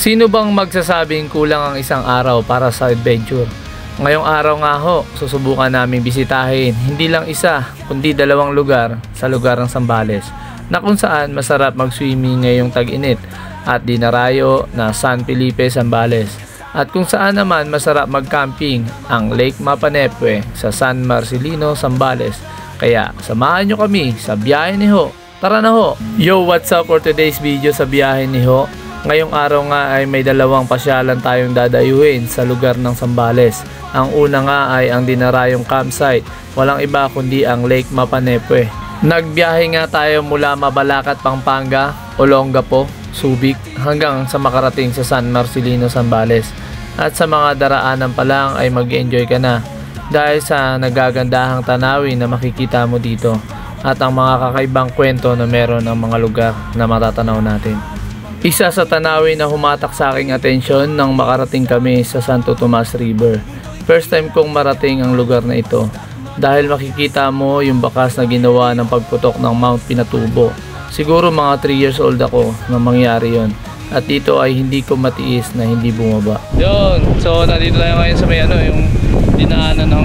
Sino bang magsasabing kulang ang isang araw para sa adventure? Ngayong araw nga ho, susubukan naming bisitahin hindi lang isa kundi dalawang lugar sa lugar ng Zambales na kung saan masarap mag-swimming ngayong tag-init at dinarayo na San Felipe, Zambales, at kung saan naman masarap mag-camping ang Lake Mapanepue sa San Marcelino, Zambales. Kaya samahan nyo kami sa biyahe ni Ho. Tara na ho! Yo, what's up for today's video sa biyahe ni Ho? Ngayong araw nga ay may dalawang pasyalan tayong dadayuhin sa lugar ng Zambales. Ang una nga ay ang dinarayong campsite, walang iba kundi ang Lake Mapanepue. Nagbiyahe nga tayo mula Mabalacat, Pampanga, Olongapo, Subic hanggang sa makarating sa San Marcelino, Zambales. At sa mga daraanan pa lang ay mag-enjoy ka na dahil sa nagagandahang tanawin na makikita mo dito at ang mga kakaibang kwento na meron ng mga lugar na matatanaw natin. Isa sa tanawin na humatak sa aking atensyon nang makarating kami sa Santo Tomas River. First time kong marating ang lugar na ito dahil makikita mo yung bakas na ginawa ng pagputok ng Mount Pinatubo. Siguro mga 3 years old ako nang mangyari yon. At dito ay hindi ko matiis na hindi bumaba. Yun, so nandito tayo ngayon sa may yung dinaanan ng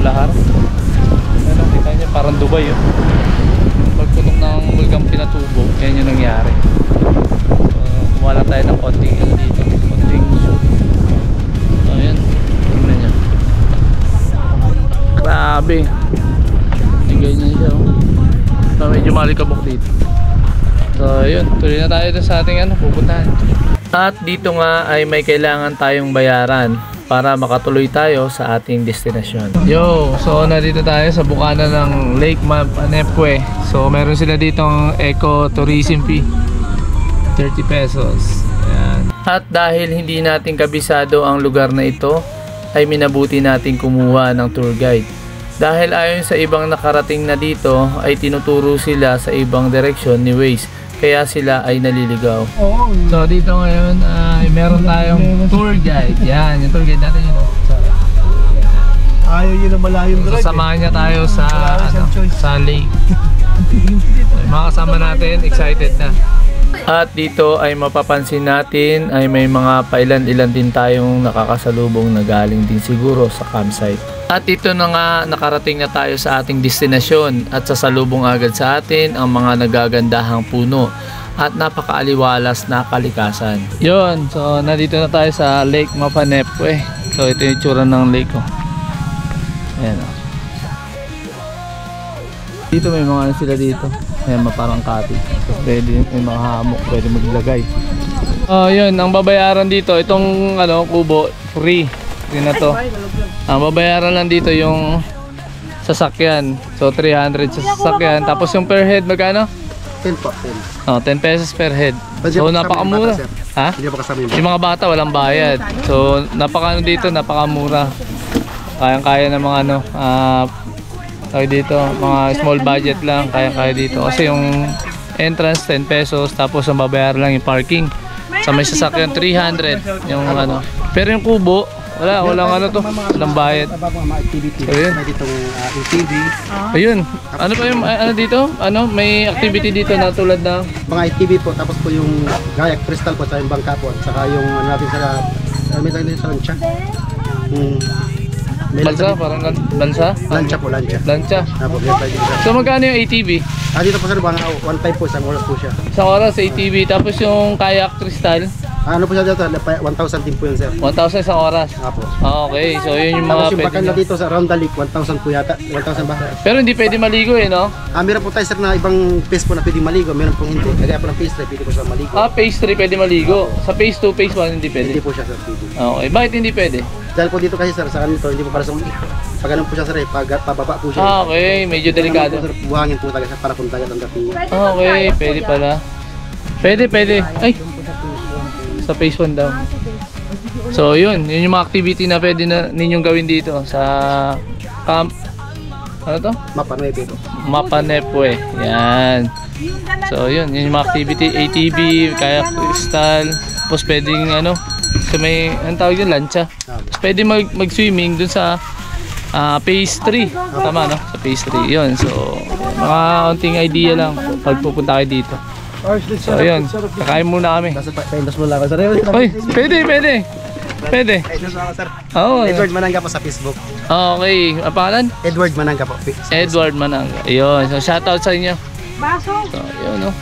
lahar. Ano, kita niyo parang Dubai yun. Pagputok ng Vulcan Pinatubo, yan yung nangyari. Wala tayo ng konting dito, konting shoot. So ayan, tingnan nyo. Grabe. Ganyan siya. So medyo malikabok dito. So ayun, tuloy na tayo sa ating pupuntahan. At dito nga ay may kailangan tayong bayaran para makatuloy tayo sa ating destinasyon. Yo, so nandito tayo sa bukana ng Lake Mapanepue. So meron sila ditong eco tourism fee, 30 pesos. Ayan. At dahil hindi natin kabisado ang lugar na ito, ay minabuti natin kumuha ng tour guide. Dahil ayon sa ibang nakarating na dito, ay tinuturo sila sa ibang direksyon ni Waze. Kaya sila ay naliligaw. So dito ngayon ay meron tayong tour guide. Yan, yung tour guide natin yun. Ayaw yun na malayong drive. Sasamahan niya tayo sa lake. Mga kasama natin, excited na. At dito ay mapapansin natin ay may mga pailan-ilan din tayong nakakasalubong na galing din siguro sa campsite. At ito na nga, nakarating na tayo sa ating destinasyon at sasalubong agad sa atin ang mga nagagandahang puno at napakaaliwalas na kalikasan. Yun, so nandito na tayo sa Lake Mapanepue. So ito yung tsura ng lake ko. Ayan o. Dito may mga sila dito. Ayan, parang cottage. So, pwede, may mga hamok, pwede maglagay. Yun, ang babayaran dito, itong kubo, free. Yun na to. Ang babayaran lang dito yung sasakyan. So 300 sa sasakyan. Tapos yung per head magkano? 10 po, 10 10 pesos per head. So napakamura. Ha? Hindi pa kasama yung mga bata walang bayad. So dito, napakamura. Kayang-kaya ng mga dito, mga small budget lang, kaya dito. Kasi yung entrance 10 pesos, tapos ang babayaran lang yung parking. Sa may sasakyan 300 yung Pero yung kubo, walang walang bayad. So yun. May ditong ATV. Ayun. Ano pa yung dito? May activity dito na tulad ng Mga ATV po, tapos po yung gayak crystal po sa yung bangka po, at saka yung natin may tayo sa lancha. Lancha, parang lancha? Lancha po, lancha. Lancha. So So magkano yung ATV? dito po sir, 1.5 po, isang oras po siya. Sa oras sa ATV, tapos yung kayak crystal, Ano po siya dito? 1,000 din po yun sir. 1,000 sa oras. Apo. Okay, so yun yung mga Tapos yung pwede bakan na dito sa around the lake, 1,000 po yata. 1,000 ba? Pero hindi pwede maligo no? Meron po tayo sir na ibang phase po na pwede maligo, meron po hindi. Kaya po ng phase 3 pwede po siya maligo. Phase 3 pwede maligo. Sa phase 2, phase 1 hindi pwede. Hindi po siya sir pwede. Okay, bakit hindi pwede? Dahil po dito kasi sir, sa kanito, hindi po para sa pag ganun po siya sir, pababa po siya. Okay, medyo delikado. Sir, buhangin po talaga siya para punta ang dating. Okay, pwede pala. Pwede. Ay! Sa phase 1 daw. So yun yung mga activity na pwede na ninyong gawin dito sa camp. Ano to? Mapanepue po. Mapanepue. Yan. So yun yung mga activity, ATV, kayak crystal. Tapos pwedeng so may tawag yun, lancha. Tapos pwede mag-swimming dun sa phase 3. Tama Sa phase 3 yun. So mga konting idea lang pag pupunta kayo dito. So ayun, kakain muna kami. Nasa pa-endorse mo lang ako, sir. Uy, pwede. Pwede. Oo. Edward Manangga po sa Facebook. Okay, ang pangalan? Edward Manangga po. Edward Manangga. Ayun, so shoutout sa inyo. Baso. So, yun no.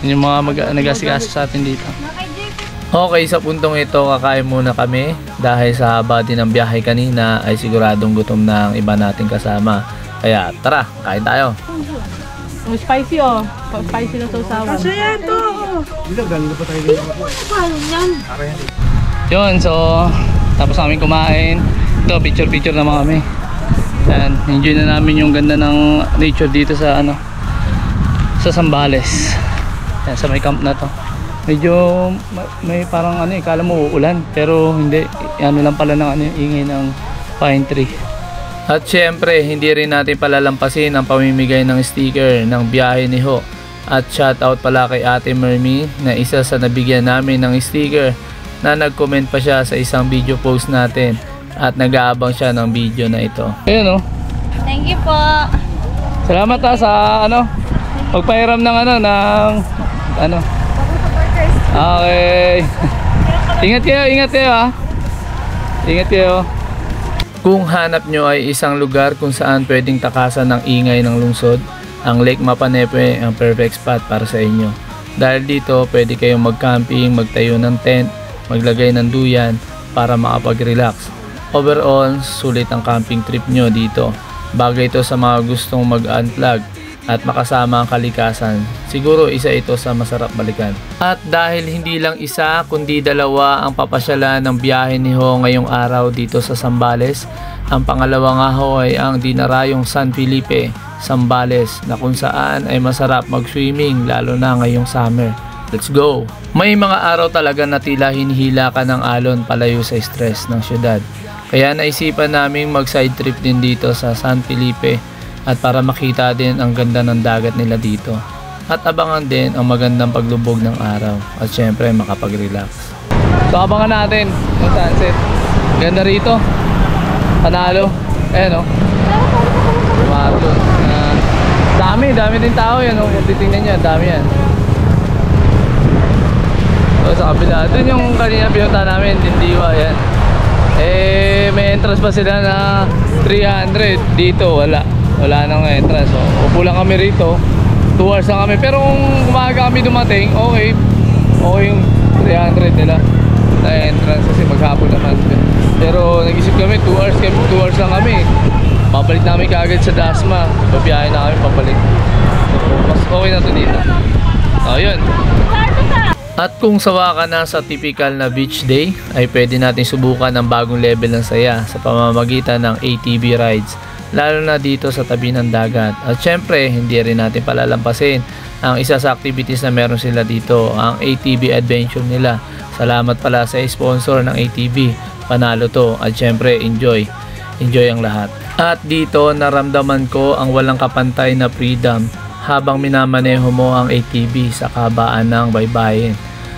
Yun yung mga nag-asikaso sa atin dito. Okay, sa puntong ito, kakain muna kami. Dahil sa haba din ng biyahe kanina, ay siguradong gutom na ang iba nating kasama. Kaya tara, kain tayo. Spicy oh. Spicy na sausawan. Kasi yan to. Galing na pa tayo dito. Yun, so tapos namin kumain. Ito, picture naman kami. Yan, enjoy na namin yung ganda ng nature dito sa sa Zambales. Yan, sa may camp na to. Medyo may parang kala mo uulan, pero hindi. Ano lang pala ng ingay ng pine tree. At syempre, hindi rin natin palalampasin ang pamimigay ng sticker ng biyahe ni Ho. At shoutout pala kay Ate Mermy na isa sa nabigyan namin ng sticker na nag-comment pa siya sa isang video post natin at nag-aabang siya ng video na ito. Ayun oh. Thank you po. Salamat sa pagpahiram ng Okay. Ingat kayo ha. Ingat kayo. Kung hanap nyo ay isang lugar kung saan pwedeng takasan ng ingay ng lungsod, ang Lake Mapanepe ang perfect spot para sa inyo. Dahil dito pwede kayong mag-camping, magtayo ng tent, maglagay ng duyan para makapag-relax. Overall, sulit ang camping trip nyo dito. Bagay ito sa mga gustong mag-unplug at makasama ang kalikasan. Siguro isa ito sa masarap balikan. At dahil hindi lang isa kundi dalawa ang papasyalan ng biyahe ni Ho ngayong araw dito sa Zambales, ang pangalawa nga ho ay ang dinarayong San Felipe, Zambales, na kung saan ay masarap mag-swimming lalo na ngayong summer. Let's go! May mga araw talaga na tila hinihila ka ng alon palayo sa stress ng syudad. Kaya naisipan naming mag-side trip din dito sa San Felipe at para makita din ang ganda ng dagat nila dito. At abangan din ang magandang paglubog ng araw at syempre makapag-relax. So abangan natin ang sunset. Ganda rito. Panalo. Ayan o. Dami din tao yan o. Kung titingnan nyo, dami yan. So sa kabila, dun yung kanina pinunta namin, Dindiwa, yan. May entrance pa sila na 300. Dito wala nang entrance. So upo lang kami rito. 2 hours lang kami. Pero kung umaga kami dumating, okay yung 300 nila na entrance kasi maghapon naman. Pero nag-isip kami 2 hours lang kami. Pabalik namin kaagad sa Dasma. Babiyahin na kami pabalik. So mas okay na to dito. So yun. At kung sawa ka na sa typical na beach day, ay pwede natin subukan ang bagong level ng saya sa pamamagitan ng ATV rides, lalo na dito sa tabi ng dagat. At syempre, hindi rin natin palalampasin ang isa sa activities na meron sila dito, ang ATV adventure nila. Salamat pala sa sponsor ng ATV, panalo to. At syempre, enjoy ang lahat. At dito naramdaman ko ang walang kapantay na freedom habang minamaneho mo ang ATV sa kabaan ng baybayin.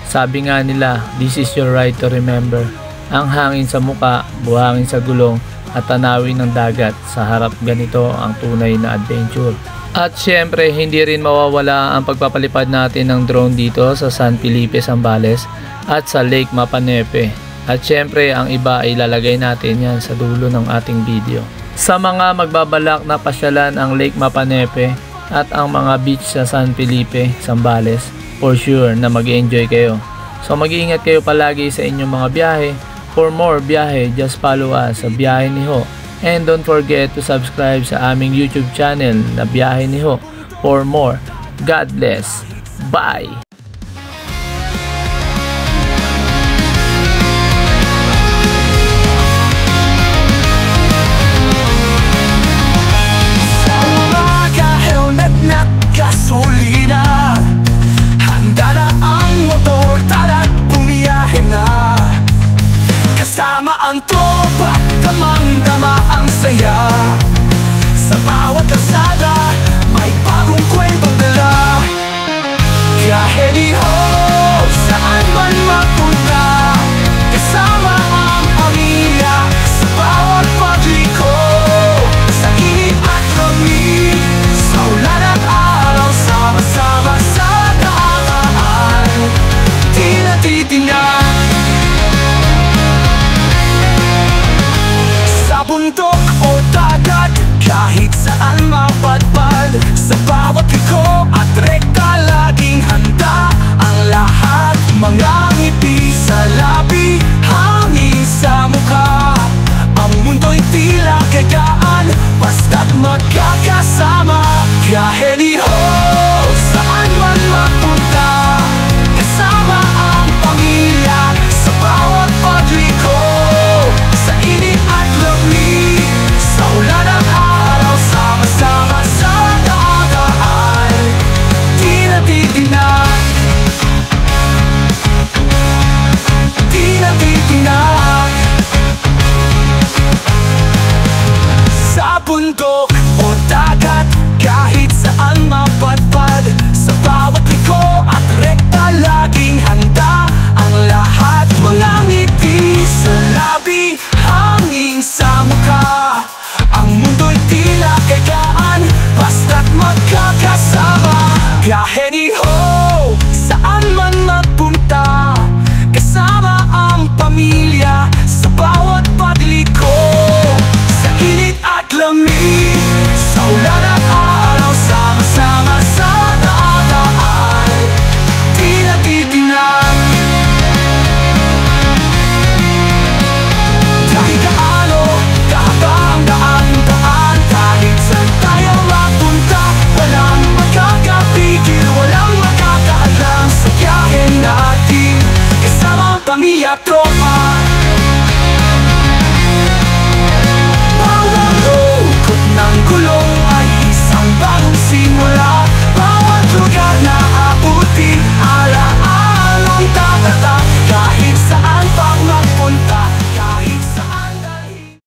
Sabi nga nila, this is your right to remember. Ang hangin sa muka, buhangin sa gulong, at tanawin ng dagat sa harap, ganito ang tunay na adventure. At syempre, hindi rin mawawala ang pagpapalipad natin ng drone dito sa San Felipe, Zambales at sa Lake Mapanepe. At syempre, ang iba ay ilalagay natin yan sa dulo ng ating video. Sa mga magbabalak na pasyalan ang Lake Mapanepe at ang mga beach sa San Felipe, Zambales, for sure na mag-enjoy kayo. So mag-iingat kayo palagi sa inyong mga biyahe. For more biyahe, just follow us sa Biyahe ni Ho. And don't forget to subscribe sa aming YouTube channel na Biyahe ni Ho for more. God bless. Bye! Gasolina, handa na ang motor, tara't bumiyahe na. Kasama ang tropa, damang-dama ang saya. Sa bawat kalsada, may bagong kwentong dala. Biyahe ni Ho, saan man mapunta, kasama ang pamilya sa bawat pagliko. Sa init at lamig, sa ulan at araw, sama-sama sa ho, saan man magpunta, kasama ang pamilya sa bawat pagliko. Sa init at lamig, sa ulan at araw, sama-sama sa daan di natitinag. Kahit gaano kahaba ang daan, kahit saan tayo mapunta, walang makakapigil, walang makakaalam sa biyahe natin, kasama ang pamilya, tropa